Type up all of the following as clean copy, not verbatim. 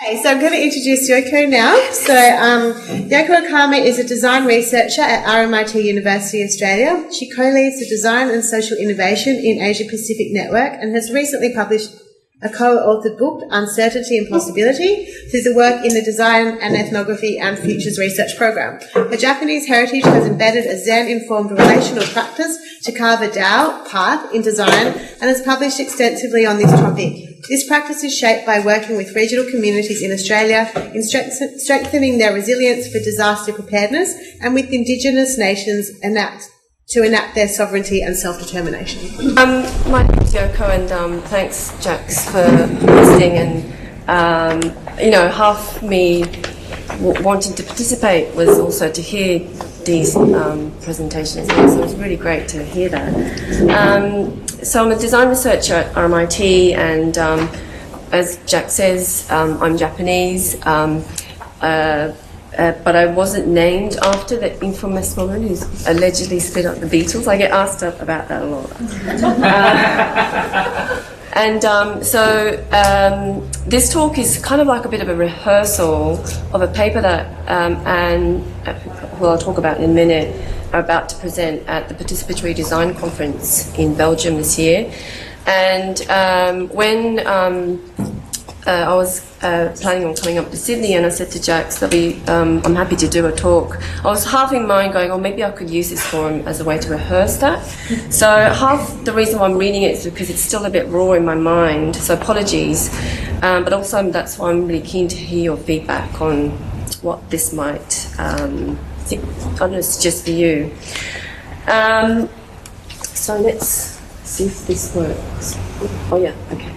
Okay, so I'm going to introduce Yoko now. So Yoko Akama is a design researcher at RMIT University Australia. She co-leads the Design and Social Innovation in Asia Pacific Network and has recently published a co-authored book, Uncertainty and Possibility, through the work in the Design and Ethnography and Futures Research Program. Her Japanese heritage has embedded a Zen-informed relational practice to carve a Tao path in design and has published extensively on this topic. This practice is shaped by working with regional communities in Australia in strengthening their resilience for disaster preparedness and with Indigenous nations to enact their sovereignty and self-determination. My name is Yoko, and thanks, Jax, for listening. And half me wanting to participate was also to hear these presentations, so it was really great to hear that. So I'm a design researcher at RMIT, and as Jack says, I'm Japanese. But I wasn't named after the infamous woman who's allegedly split up the Beatles. I get asked about that a lot. This talk is kind of like a bit of a rehearsal of a paper that who I'll talk about in a minute, are about to present at the Participatory Design Conference in Belgium this year. And when I was planning on coming up to Sydney, and I said to Jax that I'm happy to do a talk. I was half in mind going, maybe I could use this forum as a way to rehearse that. So half the reason why I'm reading it is because it's still a bit raw in my mind, so apologies. But also that's why I'm really keen to hear your feedback on what this might suggest for you. So let's see if this works. Oh yeah, okay.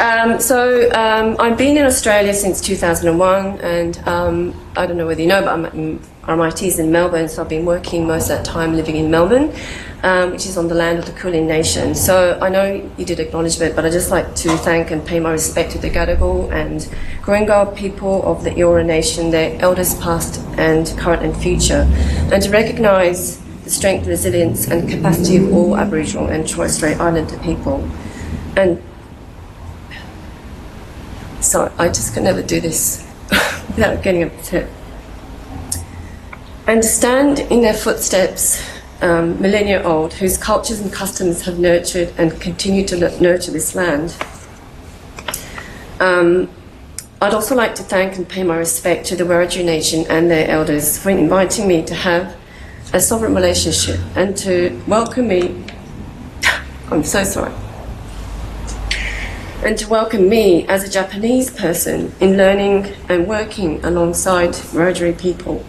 I've been in Australia since 2001, and I don't know whether you know, but RMIT is in Melbourne, so I've been working most of that time living in Melbourne, which is on the land of the Kulin nation. So I know you did acknowledgement, but I'd just like to thank and pay my respect to the Gadigal and Gurunga people of the Eora nation, their elders past and current and future, and to recognise the strength, resilience and capacity of all Aboriginal and Torres Strait Islander people. And so I just could never do this without getting upset. And to stand in their footsteps, millennia old, whose cultures and customs have nurtured and continue to nurture this land. I'd also like to thank and pay my respect to the Wiradjuri Nation and their elders for inviting me to have a sovereign relationship and to welcome me. I'm so sorry. And to welcome me as a Japanese person in learning and working alongside Wiradjuri people.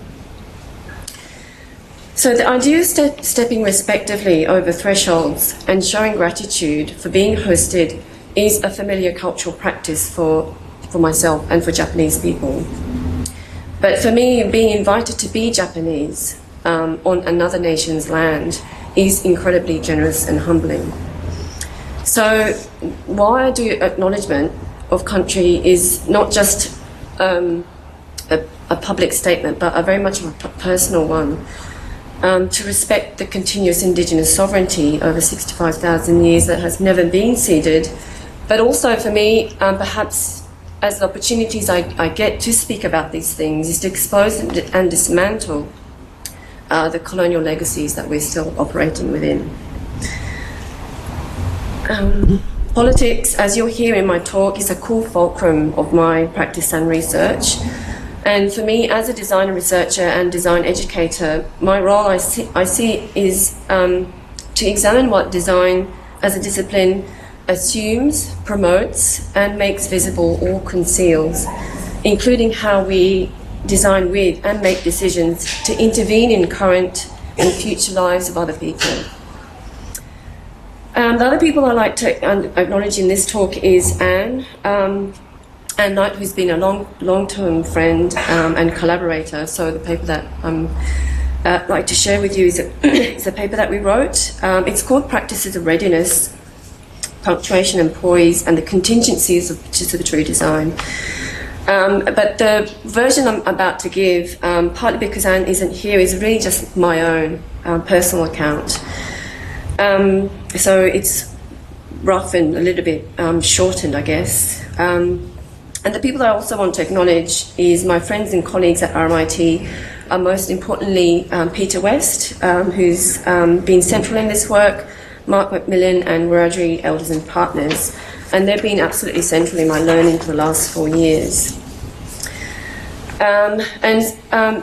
So the idea of stepping respectively over thresholds and showing gratitude for being hosted is a familiar cultural practice for myself and for Japanese people. But for me, being invited to be Japanese on another nation's land is incredibly generous and humbling. So why I do acknowledgement of country is not just a public statement, but a very much of a personal one, to respect the continuous Indigenous sovereignty over 65,000 years that has never been ceded, but also for me, perhaps as the opportunities I get to speak about these things is to expose and dismantle the colonial legacies that we're still operating within. Politics, as you'll hear in my talk, is a core fulcrum of my practice and research. And for me, as a design researcher and design educator, my role I see is to examine what design as a discipline assumes, promotes, and makes visible or conceals, including how we design with and make decisions to intervene in current and future lives of other people. The other people I'd like to acknowledge in this talk is Anne Knight, who's been a long-term friend and collaborator. So the paper that I'd like to share with you is a paper that we wrote. It's called Practices of Readiness, Punctuation and Poise, and the Contingencies of Participatory Design. But the version I'm about to give, partly because Anne isn't here, is really just my own personal account. So it's rough and a little bit shortened, I guess. And the people that I also want to acknowledge is my friends and colleagues at RMIT, most importantly Peter West, who's been central in this work, Mark Macmillan and Wiradjuri Elders and Partners, and they've been absolutely central in my learning for the last 4 years.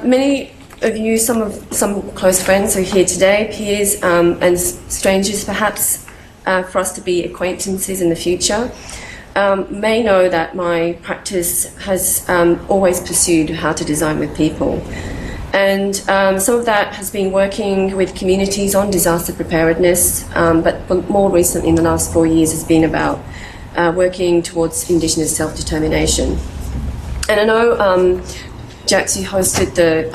Many of you, some close friends are here today, peers and strangers perhaps, for us to be acquaintances in the future, may know that my practice has always pursued how to design with people. And some of that has been working with communities on disaster preparedness, but more recently in the last 4 years has been about working towards Indigenous self-determination. And I know Jax, you hosted the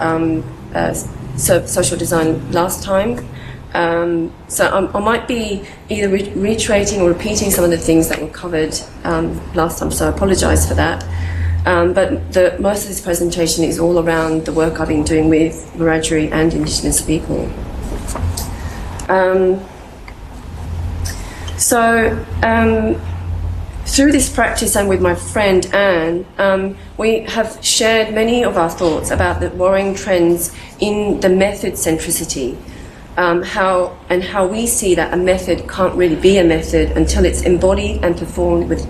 social design last time, so I might be either reiterating or repeating some of the things that were covered last time, so I apologise for that. But most of this presentation is all around the work I've been doing with Wiradjuri and Indigenous people. Through this practice and with my friend Anne, we have shared many of our thoughts about the worrying trends in the method centricity, how we see that a method can't really be a method until it's embodied and performed with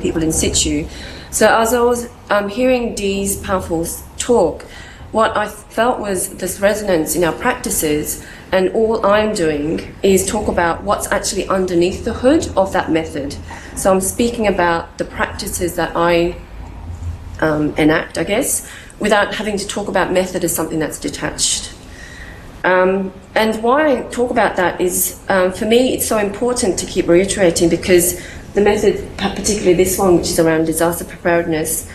people in situ. So as I was hearing Dee's powerful talk, what I felt was this resonance in our practices, and all I'm doing is talk about what's actually underneath the hood of that method. So I'm speaking about the practices that I enact, I guess, without having to talk about method as something that's detached. And why I talk about that is, for me, it's so important to keep reiterating, because the method, particularly this one, which is around disaster preparedness,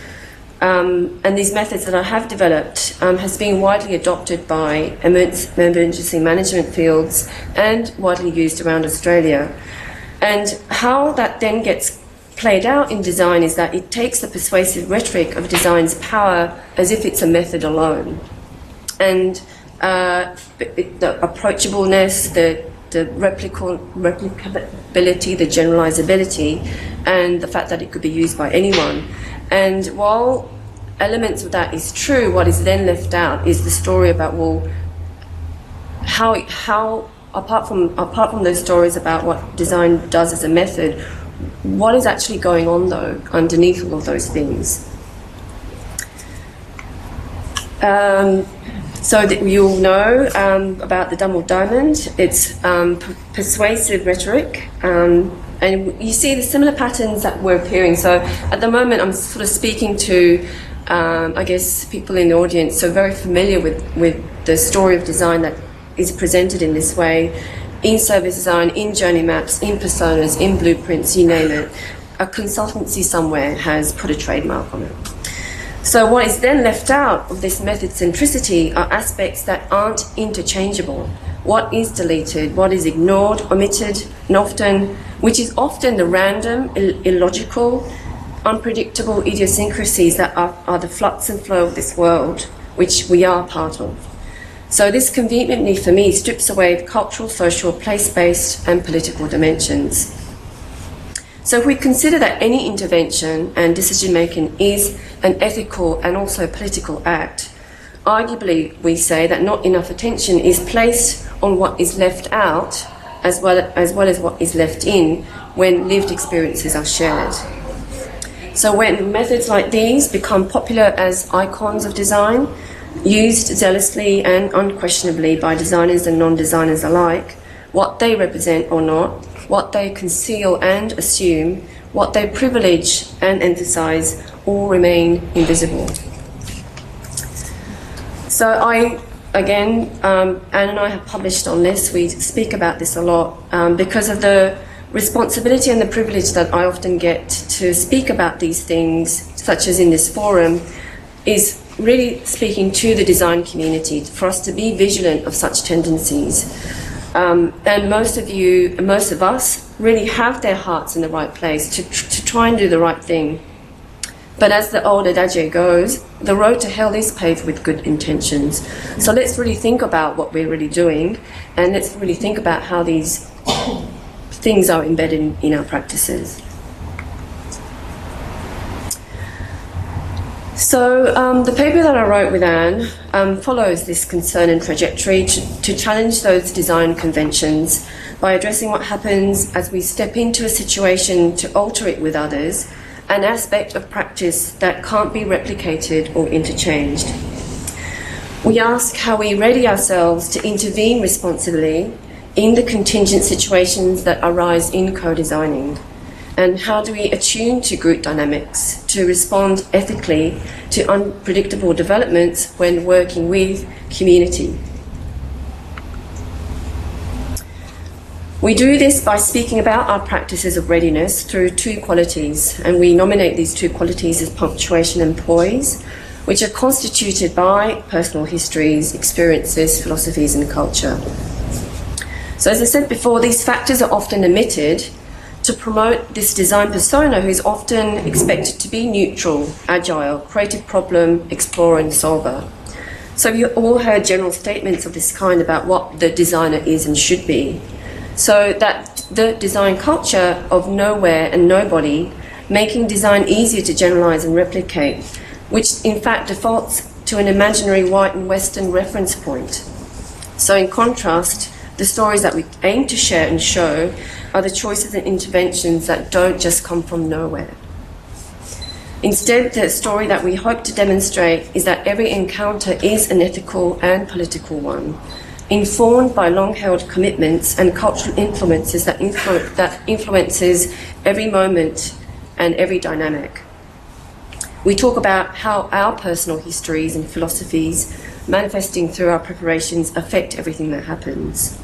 and these methods that I have developed has been widely adopted by emergency management fields and widely used around Australia. And how that then gets played out in design is that it takes the persuasive rhetoric of design's power as if it's a method alone. And the approachableness, the replicability, the generalizability, and the fact that it could be used by anyone. And while elements of that is true, what is then left out is the story about, well, how apart from those stories about what design does as a method, what is actually going on though underneath all of those things? So that we all know about the double diamond. It's persuasive rhetoric, and you see the similar patterns that were appearing. So at the moment I'm sort of speaking to, I guess, people in the audience, so very familiar with the story of design that is presented in this way, in service design, in journey maps, in personas, in blueprints, you name it. A consultancy somewhere has put a trademark on it. So what is then left out of this method centricity are aspects that aren't interchangeable. What is deleted, what is ignored, omitted, and which is often the random, illogical, unpredictable idiosyncrasies that are the flux and flow of this world, which we are part of. So this conveniently, for me, strips away the cultural, social, place-based and political dimensions. So if we consider that any intervention and decision-making is an ethical and also political act, arguably we say that not enough attention is placed on what is left out as well as what is left in when lived experiences are shared. So when methods like these become popular as icons of design, used zealously and unquestionably by designers and non-designers alike, what they represent or not, what they conceal and assume, what they privilege and emphasize, all remain invisible. So Anne and I have published on this, we speak about this a lot, because of the responsibility and the privilege that I often get to speak about these things, such as in this forum, is really speaking to the design community, for us to be vigilant of such tendencies. And most of us really have their hearts in the right place to try and do the right thing. But as the old adage goes, the road to hell is paved with good intentions. So let's really think about what we're really doing, and let's really think about how these things are embedded in our practices. So the paper that I wrote with Anne follows this concern and trajectory to challenge those design conventions by addressing what happens as we step into a situation to alter it with others, an aspect of practice that can't be replicated or interchanged. We ask how we ready ourselves to intervene responsibly in the contingent situations that arise in co-designing, and how do we attune to group dynamics to respond ethically to unpredictable developments when working with community. We do this by speaking about our practices of readiness through two qualities, and we nominate these two qualities as punctuation and poise, which are constituted by personal histories, experiences, philosophies, and culture. So as I said before, these factors are often omitted to promote this design persona who's often expected to be neutral, agile, creative problem explorer and solver. So you all heard general statements of this kind about what the designer is and should be. So that the design culture of nowhere and nobody, making design easier to generalize and replicate, which in fact defaults to an imaginary white and Western reference point. So in contrast, the stories that we aim to share and show are the choices and interventions that don't just come from nowhere. Instead, the story that we hope to demonstrate is that every encounter is an ethical and political one, informed by long-held commitments and cultural influences that influences every moment and every dynamic. We talk about how our personal histories and philosophies manifesting through our preparations affect everything that happens.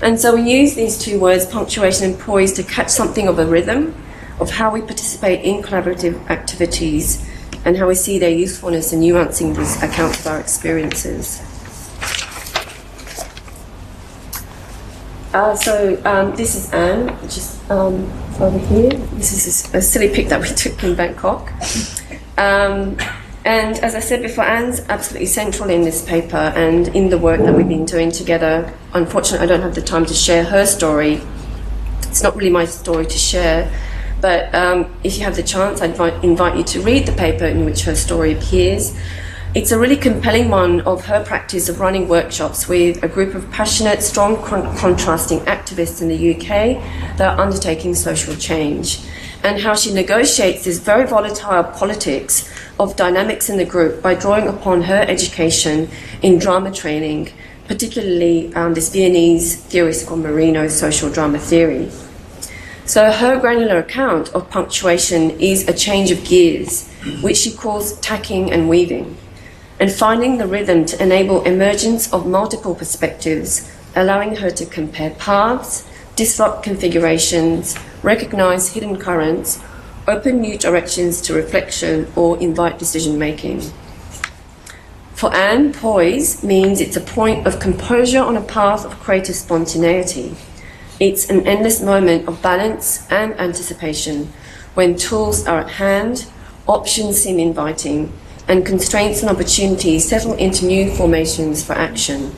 And so we use these two words, punctuation and poise, to catch something of a rhythm of how we participate in collaborative activities and how we see their usefulness in nuancing these accounts of our experiences. This is Anne, just over here. This is a silly pic that we took in Bangkok. And as I said before, Anne's absolutely central in this paper and in the work that we've been doing together. Unfortunately, I don't have the time to share her story. It's not really my story to share, but if you have the chance, I'd invite you to read the paper in which her story appears. It's a really compelling one of her practice of running workshops with a group of passionate, strong, contrasting activists in the UK that are undertaking social change, and how she negotiates this very volatile politics of dynamics in the group by drawing upon her education in drama training, particularly this Viennese theorist called Marino's social drama theory. So her granular account of punctuation is a change of gears, which she calls tacking and weaving, and finding the rhythm to enable emergence of multiple perspectives, allowing her to compare paths, disrupt configurations, recognize hidden currents, open new directions to reflection, or invite decision-making. For Anne, poise means it's a point of composure on a path of creative spontaneity. It's an endless moment of balance and anticipation when tools are at hand, options seem inviting, and constraints and opportunities settle into new formations for action.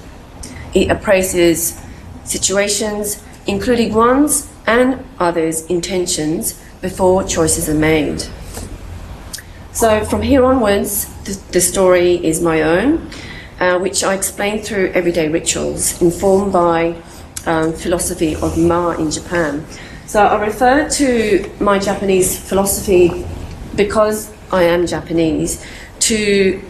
It appraises situations, including one's and others' intentions, before choices are made. So from here onwards, the story is my own, which I explain through everyday rituals, informed by philosophy of Ma in Japan. So I refer to my Japanese philosophy because I am Japanese, to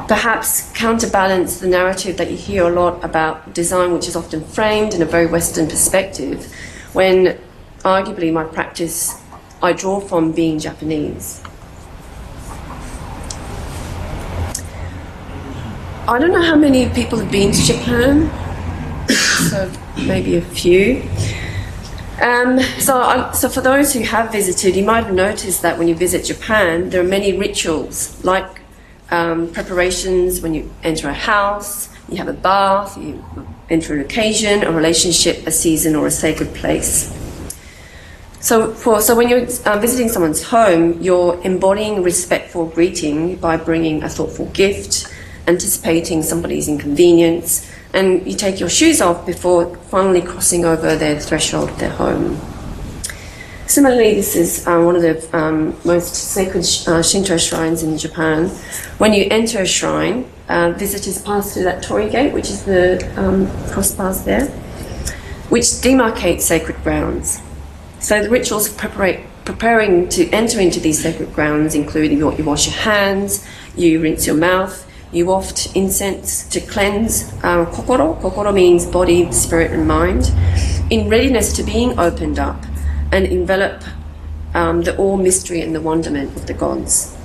perhaps counterbalance the narrative that you hear a lot about design, which is often framed in a very Western perspective, when arguably my practice I draw from being Japanese. I don't know how many people have been to Japan, so maybe a few. So for those who have visited, you might have noticed that when you visit Japan, there are many rituals, like preparations when you enter a house, you have a bath, you enter an occasion, a relationship, a season, or a sacred place. So when you're visiting someone's home, you're embodying respectful greeting by bringing a thoughtful gift, anticipating somebody's inconvenience, and you take your shoes off before finally crossing over their threshold of their home. Similarly, this is one of the most sacred Shinto shrines in Japan. When you enter a shrine, visitors pass through that torii gate, which is the crossbars there, which demarcates sacred grounds. So the rituals preparing to enter into these sacred grounds include you wash your hands, you rinse your mouth, you waft incense to cleanse kokoro. Kokoro means body, spirit, and mind, in readiness to being opened up and envelop the awe, mystery, and the wonderment of the gods.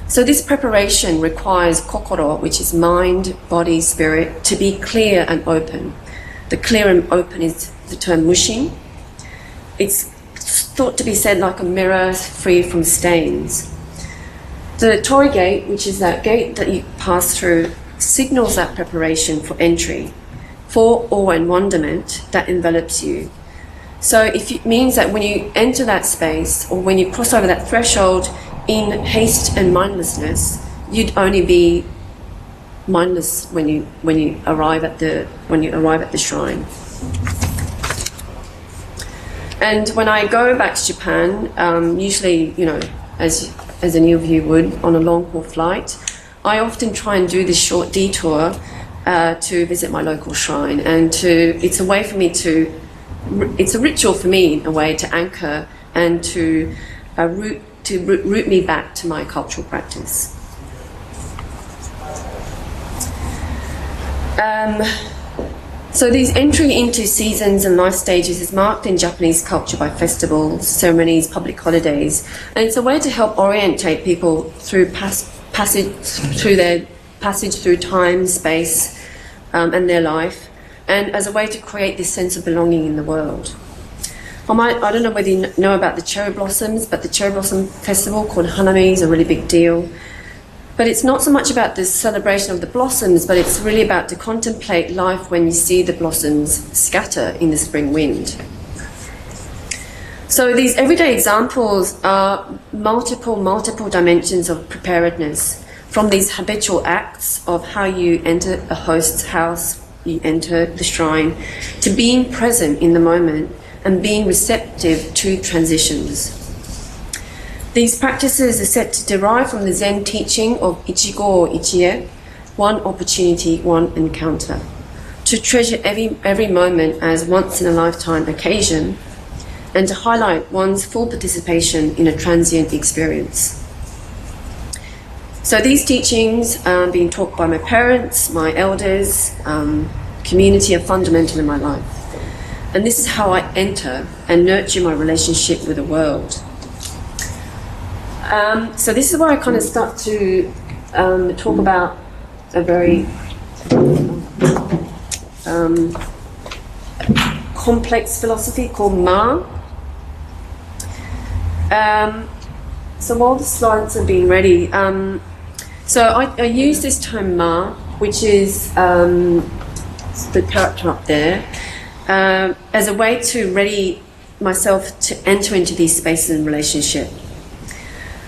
So this preparation requires kokoro, which is mind, body, spirit, to be clear and open. The clear and open is the term mushin. It's thought to be said like a mirror free from stains. The torii gate, which is that gate that you pass through, signals that preparation for entry, for awe and wonderment that envelops you. So it means that when you enter that space, or when you cross over that threshold in haste and mindlessness, you'd only be mindless when you arrive at the shrine. And when I go back to Japan, usually, as any of you would on a long haul flight, I often try and do this short detour to visit my local shrine, and it's a way for me it's a ritual for me in a way to anchor and to root me back to my cultural practice. So these entry into seasons and life stages is marked in Japanese culture by festivals, ceremonies, public holidays, and it's a way to help orientate people through passage through time, space, and their life, and as a way to create this sense of belonging in the world. I don't know whether you know about the cherry blossoms, but the cherry blossom festival called Hanami is a really big deal. But it's not so much about the celebration of the blossoms, but it's really about to contemplate life when you see the blossoms scatter in the spring wind. So these everyday examples are multiple dimensions of preparedness, from these habitual acts of how you enter a host's house, you enter the shrine, to being present in the moment and being receptive to transitions. These practices are said to derive from the Zen teaching of Ichigo Ichie, one opportunity, one encounter, to treasure every moment as once-in-a-lifetime occasion, and to highlight one's full participation in a transient experience. So these teachings are being taught by my parents, my elders, community are fundamental in my life. And this is how I enter and nurture my relationship with the world. So this is where I kind of start to talk about a very complex philosophy called Ma. So while the slides are being ready, so I use this term Ma, which is the character up there, as a way to ready myself to enter into these spaces and relationship.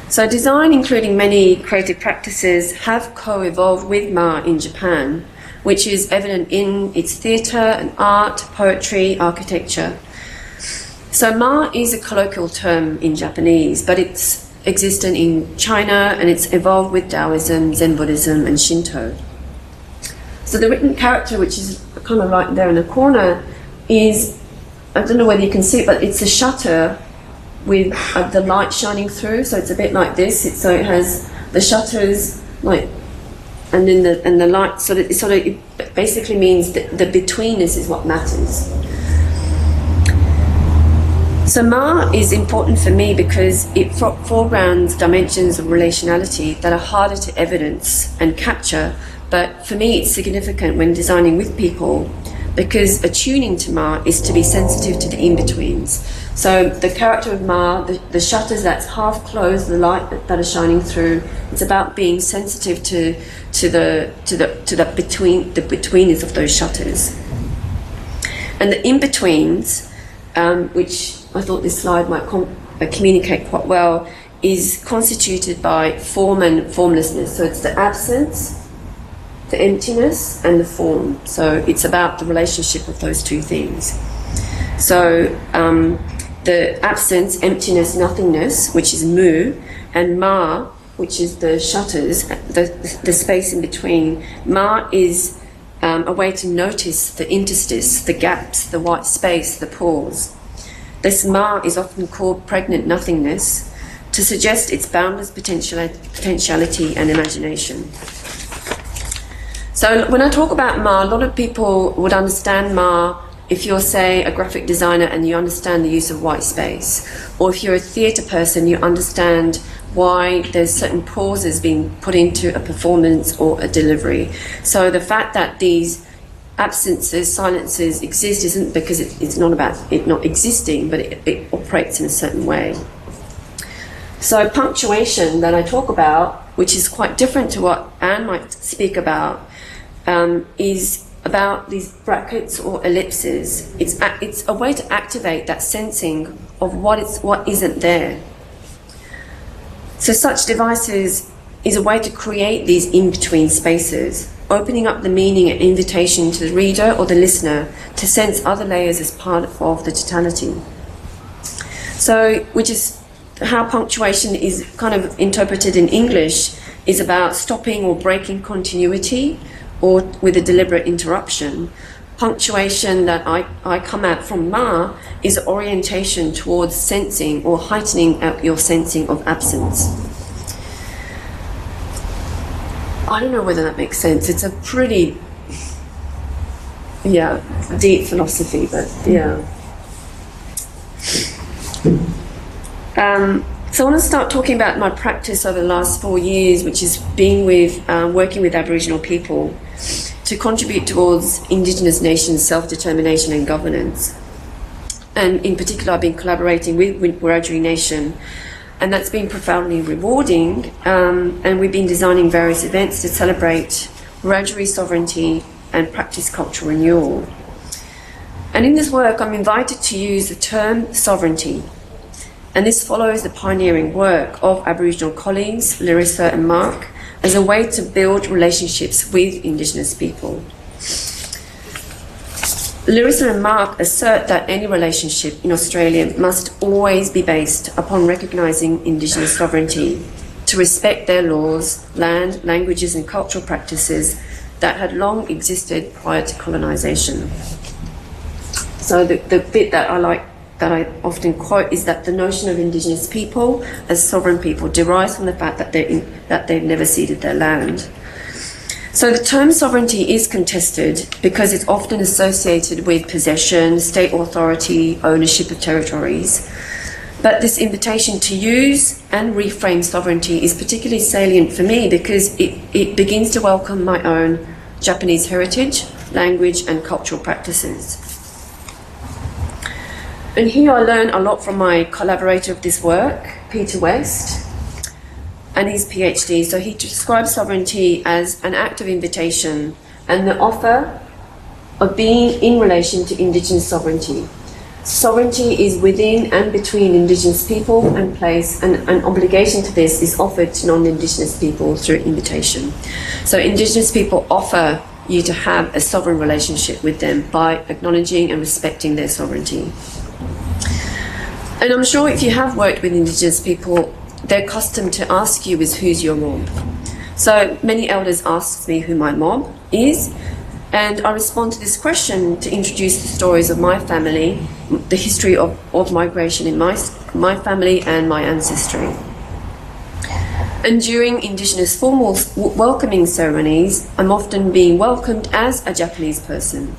So design, including many creative practices, have co-evolved with Ma in Japan, which is evident in its theatre and art, poetry, architecture. So Ma is a colloquial term in Japanese, but it's existent in China, and it's evolved with Taoism, Zen Buddhism, and Shinto. So the written character, which is kind of right there in the corner, is, I don't know whether you can see it, but it's a shutter with the light shining through, so it's a bit like this. So it has the shutters, like, and then the light. So that it basically means that the betweenness is what matters. So Ma is important for me because it foregrounds dimensions of relationality that are harder to evidence and capture. But for me, it's significant when designing with people, because attuning to Ma is to be sensitive to the in-betweens. So the character of Ma, the shutters that's half closed, the light that is shining through, it's about being sensitive to the betweenness of those shutters. And the in-betweens, which I thought this slide might communicate quite well, is constituted by form and formlessness. So it's the absence, the emptiness, and the form. So it's about the relationship of those two things. So the absence, emptiness, nothingness, which is mu, and ma, which is the shutters, the space in between. Ma is a way to notice the interstice, the gaps, the white space, the pause. This ma is often called pregnant nothingness to suggest its boundless potentiality and imagination. So when I talk about ma, a lot of people would understand ma if you're, say, a graphic designer and you understand the use of white space, or if you're a theatre person, you understand why there's certain pauses being put into a performance or a delivery. So the fact that these absences, silences exist isn't because it's not about it not existing, but it operates in a certain way. So punctuation that I talk about, which is quite different to what Anne might speak about, is about these brackets or ellipses. It's a way to activate that sensing of what isn't there. So such devices is a way to create these in-between spaces, opening up the meaning and invitation to the reader or the listener to sense other layers as part of the totality. So, which is how punctuation is kind of interpreted in English, is about stopping or breaking continuity, or with a deliberate interruption. Punctuation that I come at from ma is orientation towards sensing or heightening your sensing of absence. I don't know whether that makes sense. It's a pretty, deep philosophy, but So I want to start talking about my practice over the last 4 years, which is working with Aboriginal people to contribute towards Indigenous nations' self-determination and governance. And in particular, I've been collaborating with Wiradjuri Nation, and that's been profoundly rewarding. And we've been designing various events to celebrate Wiradjuri sovereignty and practice cultural renewal. And in this work, I'm invited to use the term sovereignty. And this follows the pioneering work of Aboriginal colleagues, Larissa and Mark, as a way to build relationships with Indigenous people. Larissa and Mark assert that any relationship in Australia must always be based upon recognising Indigenous sovereignty, to respect their laws, land, languages and cultural practices that had long existed prior to colonisation. So the bit that I often quote is that the notion of Indigenous people as sovereign people derives from the fact that they've never ceded their land. So the term sovereignty is contested because it's often associated with possession, state authority, ownership of territories. But this invitation to use and reframe sovereignty is particularly salient for me because it begins to welcome my own Japanese heritage, language and cultural practices. And here I learn a lot from my collaborator of this work, Peter West, and his PhD. So he describes sovereignty as an act of invitation and the offer of being in relation to Indigenous sovereignty. Sovereignty is within and between Indigenous people and place, and an obligation to this is offered to non-Indigenous people through invitation. So Indigenous people offer you to have a sovereign relationship with them by acknowledging and respecting their sovereignty. And I'm sure if you have worked with Indigenous people, their custom to ask you is, who's your mob? So many elders ask me who my mob is, and I respond to this question to introduce the stories of my family, the history of migration in my family and my ancestry. And during Indigenous formal welcoming ceremonies, I'm often being welcomed as a Japanese person,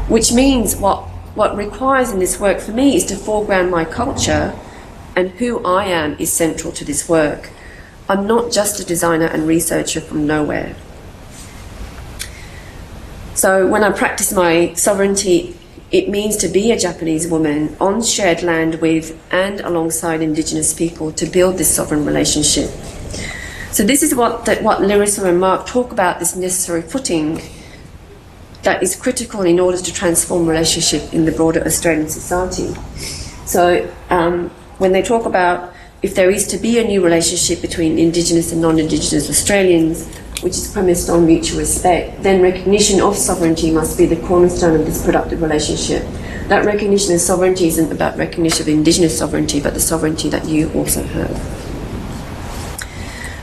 which means what requires in this work for me is to foreground my culture, and who I am is central to this work. I'm not just a designer and researcher from nowhere. So when I practice my sovereignty, it means to be a Japanese woman on shared land with and alongside Indigenous people to build this sovereign relationship. So this is what Larissa and Mark talk about, this necessary footing that is critical in order to transform relationship in the broader Australian society. So when they talk about if there is to be a new relationship between Indigenous and non-Indigenous Australians, which is premised on mutual respect, then recognition of sovereignty must be the cornerstone of this productive relationship. that recognition of sovereignty isn't about recognition of Indigenous sovereignty, but the sovereignty that you also have.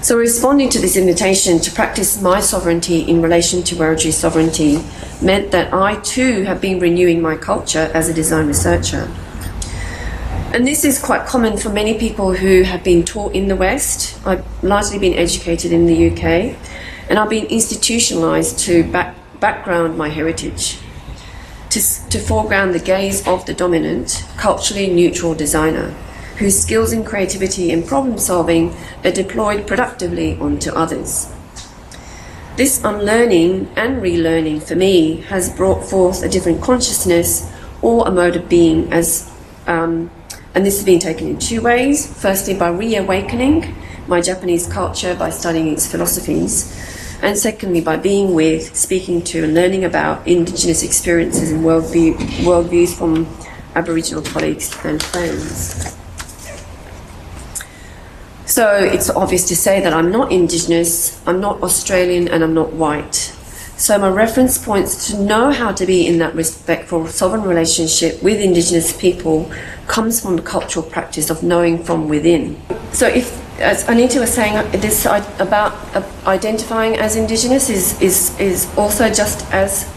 So responding to this invitation to practice my sovereignty in relation to Wiradjuri sovereignty meant that I too have been renewing my culture as a design researcher. And this is quite common for many people who have been taught in the West. I've largely been educated in the UK, and I've been institutionalised to background my heritage, to foreground the gaze of the dominant, culturally neutral designer, whose skills in creativity and problem solving are deployed productively onto others. This unlearning and relearning for me has brought forth a different consciousness or a mode of being, and this has been taken in two ways. Firstly, by reawakening my Japanese culture by studying its philosophies, and secondly, by being with, speaking to, and learning about Indigenous experiences and worldviews from Aboriginal colleagues and friends. So it's obvious to say that I'm not Indigenous, I'm not Australian, and I'm not white. So my reference points to know how to be in that respectful sovereign relationship with Indigenous people comes from the cultural practice of knowing from within. So if, as Anita was saying, this about identifying as Indigenous is also just as,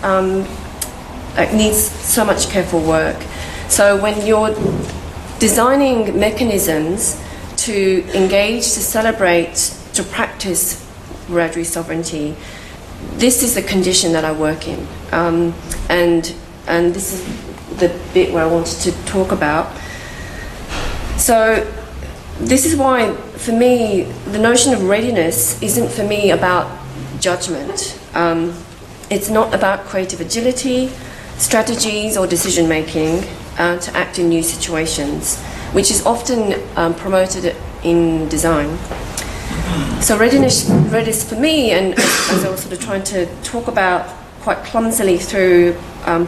it needs so much careful work. So when you're designing mechanisms to engage, to celebrate, to practice Wiradjuri sovereignty, this is the condition that I work in. And this is the bit where I wanted to talk about. So this is why, for me, the notion of readiness isn't for me about judgment. It's not about creative agility, strategies, or decision making to act in new situations, which is often promoted in design. So readiness for me, and as I was sort of trying to talk about quite clumsily through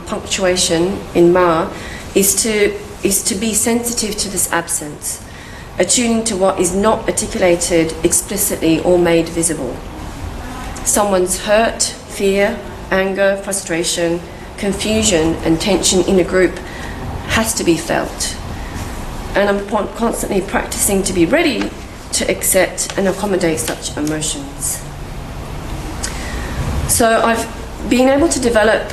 punctuation in Ma, is to be sensitive to this absence, attuning to what is not articulated explicitly or made visible. Someone's hurt, fear, anger, frustration, confusion, and tension in a group has to be felt. And I'm constantly practicing to be ready to accept and accommodate such emotions. So I've been able to develop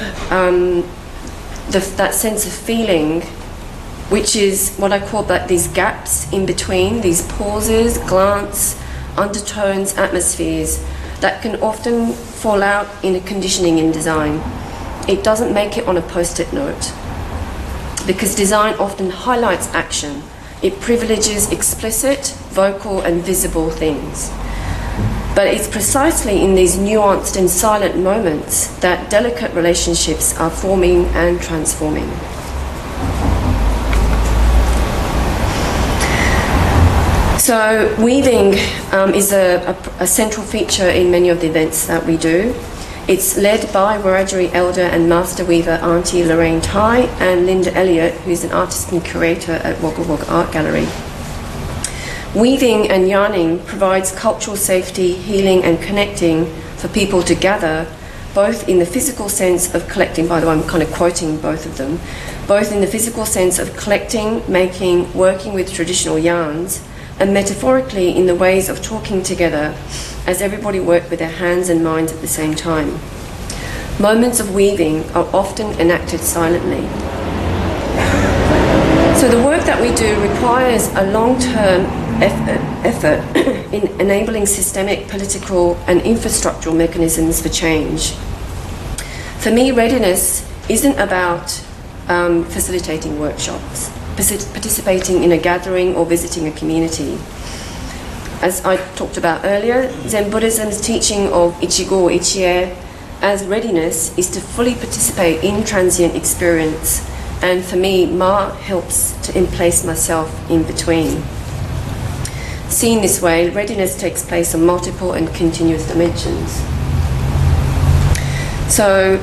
that sense of feeling, which is what I call these gaps in between, these pauses, glance, undertones, atmospheres that can often fall out in a conditioning in design. It doesn't make it on a post-it note, because design often highlights action. It privileges explicit, vocal, and visible things. But it's precisely in these nuanced and silent moments that delicate relationships are forming and transforming. So weaving is a central feature in many of the events that we do. It's led by Wiradjuri elder and master weaver Auntie Lorraine Tai and Linda Elliott, who's an artist and curator at Wagga Wagga Art Gallery. Weaving and yarning provides cultural safety, healing and connecting for people to gather, both in the physical sense of collecting, by the way, I'm kind of quoting both of them, both in the physical sense of collecting, making, working with traditional yarns, and metaphorically in the ways of talking together as everybody worked with their hands and minds at the same time. Moments of weaving are often enacted silently. So the work that we do requires a long-term effort in enabling systemic, political and infrastructural mechanisms for change. For me, readiness isn't about facilitating workshops, participating in a gathering or visiting a community. As I talked about earlier, Zen Buddhism's teaching of Ichigo Ichie as readiness is to fully participate in transient experience, and for me, Ma helps to emplace myself in between. Seen this way, readiness takes place on multiple and continuous dimensions. So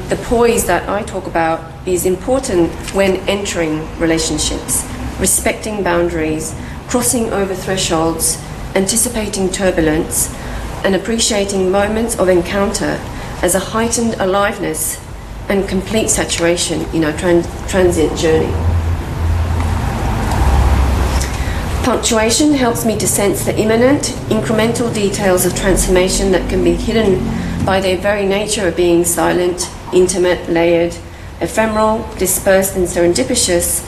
the poise that I talk about is important when entering relationships, respecting boundaries, crossing over thresholds, anticipating turbulence, and appreciating moments of encounter as a heightened aliveness and complete saturation in our transient journey. Punctuation helps me to sense the imminent, incremental details of transformation that can be hidden by their very nature of being silent, intimate, layered, ephemeral, dispersed and serendipitous,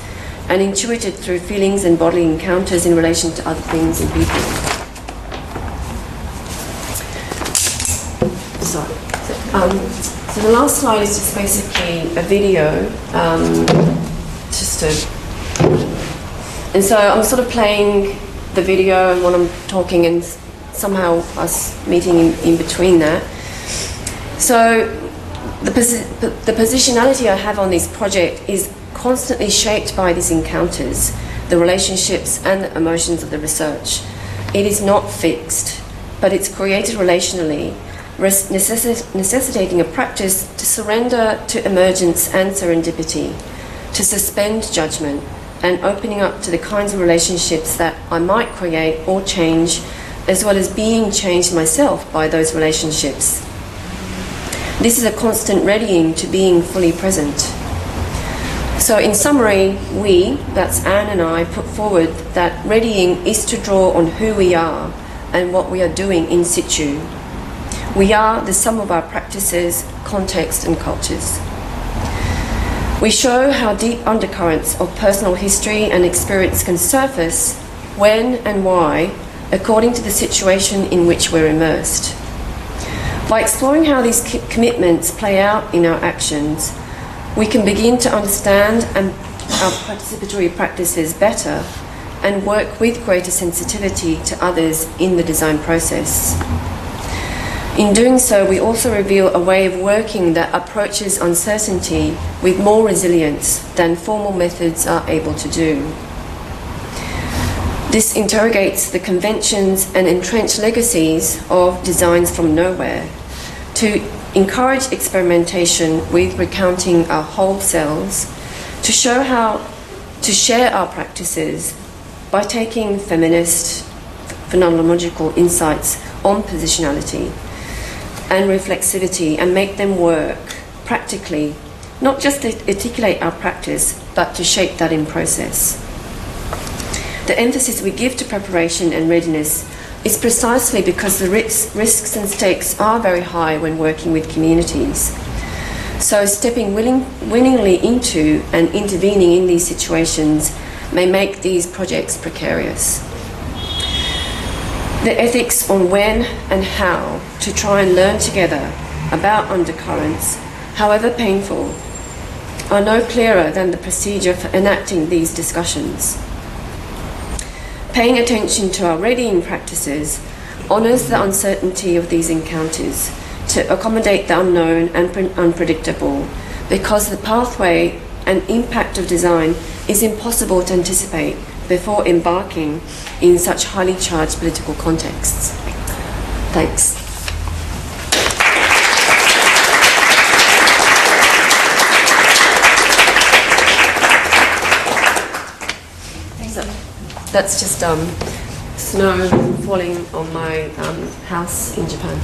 and intuited through feelings and bodily encounters in relation to other things and people. So the last slide is just basically a video, and so I'm sort of playing the video and when I'm talking and somehow us meeting in between that. So the positionality I have on this project is constantly shaped by these encounters, the relationships and the emotions of the research. It is not fixed, but it's created relationally, necessitating a practice to surrender to emergence and serendipity, to suspend judgment, and opening up to the kinds of relationships that I might create or change, as well as being changed myself by those relationships. This is a constant readying to being fully present. So in summary, that's Anne and I, put forward that readying is to draw on who we are and what we are doing in situ. We are the sum of our practices, context and cultures. We show how deep undercurrents of personal history and experience can surface when and why, according to the situation in which we're immersed. By exploring how these commitments play out in our actions, we can begin to understand our participatory practices better and work with greater sensitivity to others in the design process. In doing so, we also reveal a way of working that approaches uncertainty with more resilience than formal methods are able to do. This interrogates the conventions and entrenched legacies of designs from nowhere to encourage experimentation with recounting our whole selves, to show how to share our practices by taking feminist phenomenological insights on positionality and reflexivity and make them work practically, not just to articulate our practice, but to shape that in process. The emphasis we give to preparation and readiness is precisely because the risks and stakes are very high when working with communities. So stepping willingly into and intervening in these situations may make these projects precarious. The ethics on when and how to try and learn together about undercurrents, however painful, are no clearer than the procedure for enacting these discussions. Paying attention to our readying practices honours the uncertainty of these encounters to accommodate the unknown and unpredictable, because the pathway and impact of design is impossible to anticipate before embarking in such highly charged political contexts. Thanks. So that's just snow falling on my house in Japan.